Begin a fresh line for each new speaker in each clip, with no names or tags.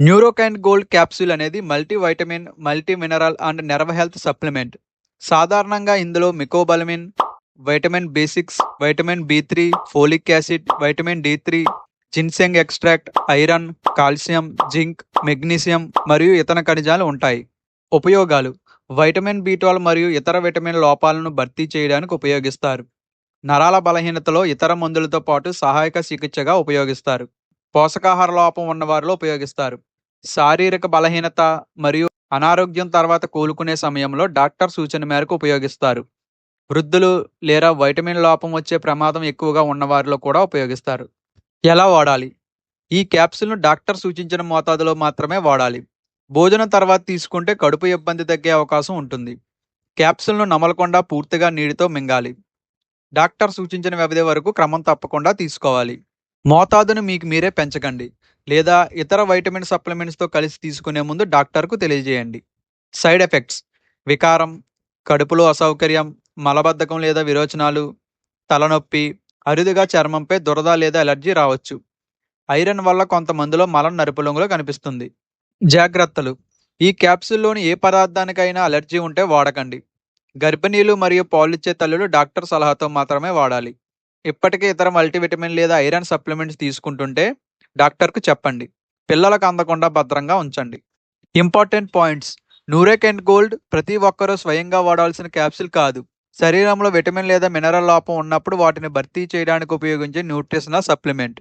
Neurokine gold capsule అనేది multivitamin, multi mineral and nerve health supplement. సాధారణంగా ఇందులో mecobalamin, vitamin బి6, వైటమిన్ బి3, ఫోలిక్ యాసిడ్, వైటమిన్ డి3, ginseng extract, iron, calcium, zinc, magnesium మరియు ఇతర ఖనిజాలు ఉంటాయి. ఉపయోగాలు: వైటమిన్ బి12 మరియు ఇతర విటమిన్ లోపాలను భర్తీ చేయడానికి ఉపయోగిస్తారు. నరాల బలహీనతలో ఇతర మందులతో పాటు సహాయక చికిత్సగా ఉపయోగిస్తారు. పోషకాహార లోపం ఉన్నవారిలో ఉపయోగిస్తారు. శారీరక బలహీనత మరియు అనారోగ్యం తర్వాత కోలుకునే సమయంలో డాక్టర్ సూచన మేరకు ఉపయోగిస్తారు. వృద్ధులు లేదా వైటమిన్ లోపం వచ్చే ప్రమాదం ఎక్కువగా ఉన్నవారిలో కూడా ఉపయోగిస్తారు. ఎలా వాడాలి? ఈ క్యాప్సూల్ను డాక్టర్ సూచించిన మోతాదులో మాత్రమే వాడాలి. భోజనం తర్వాత తీసుకుంటే కడుపు ఇబ్బంది తగ్గే అవకాశం ఉంటుంది. క్యాప్సూల్ను నమలకుండా పూర్తిగా నీటితో మింగాలి. డాక్టర్ సూచించిన వ్యవధి వరకు క్రమం తప్పకుండా తీసుకోవాలి. మోతాదును మీకు మీరే పెంచకండి లేదా ఇతర వైటమిన్ సప్లిమెంట్స్తో కలిసి తీసుకునే ముందు డాక్టర్కు తెలియజేయండి. సైడ్ ఎఫెక్ట్స్: వికారం, కడుపులో అసౌకర్యం, మలబద్ధకం లేదా విరోచనాలు, తలనొప్పి, అరుదుగా చర్మంపై దురద లేదా అలర్జీ రావచ్చు. ఐరన్ వల్ల కొంతమందిలో మలం నలుపు రంగులో కనిపిస్తుంది. జాగ్రత్తలు: ఈ క్యాప్సూల్లోని ఏ పదార్థానికైనా అలర్జీ ఉంటే వాడకండి. గర్భిణీలు మరియు పాలిచ్చే తల్లులు డాక్టర్ సలహాతో మాత్రమే వాడాలి. ఇప్పటికే ఇతర మల్టీవిటమిన్ లేదా ఐరన్ సప్లిమెంట్స్ తీసుకుంటుంటే డాక్టర్కు చెప్పండి. పిల్లలకు అందకుండా భద్రంగా ఉంచండి. ఇంపార్టెంట్ పాయింట్స్: న్యూరోకైన్ గోల్డ్ ప్రతి ఒక్కరూ స్వయంగా వాడాల్సిన క్యాప్సూల్ కాదు. శరీరంలో విటమిన్ లేదా మినరల్ లోపం ఉన్నప్పుడు వాటిని భర్తీ చేయడానికి ఉపయోగించే న్యూట్రిషనల్ సప్లిమెంట్.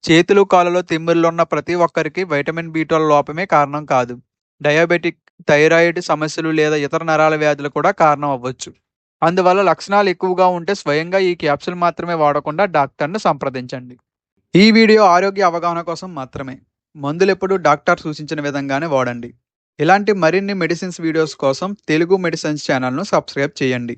చేతులు కాళ్ళలో తిమ్మిర్లున్న ప్రతి ఒక్కరికి వైటమిన్ బి12 లోపమే కారణం కాదు. డయాబెటిక్, థైరాయిడ్ సమస్యలు లేదా ఇతర నరాల వ్యాధులు కూడా కారణం అవ్వచ్చు. అందువల్ల లక్షణాలు ఎక్కువగా ఉంటే స్వయంగా ఈ క్యాప్సూల్ మాత్రమే వాడకుండా డాక్టర్ను సంప్రదించండి. ఈ వీడియో ఆరోగ్య అవగాహన కోసం మాత్రమే. మందులు ఎప్పుడు డాక్టర్ సూచించిన విధంగానే వాడండి. ఇలాంటి మరిన్ని మెడిసిన్స్ వీడియోస్ కోసం తెలుగు మెడిసిన్స్ ఛానల్ను సబ్స్క్రైబ్ చేయండి.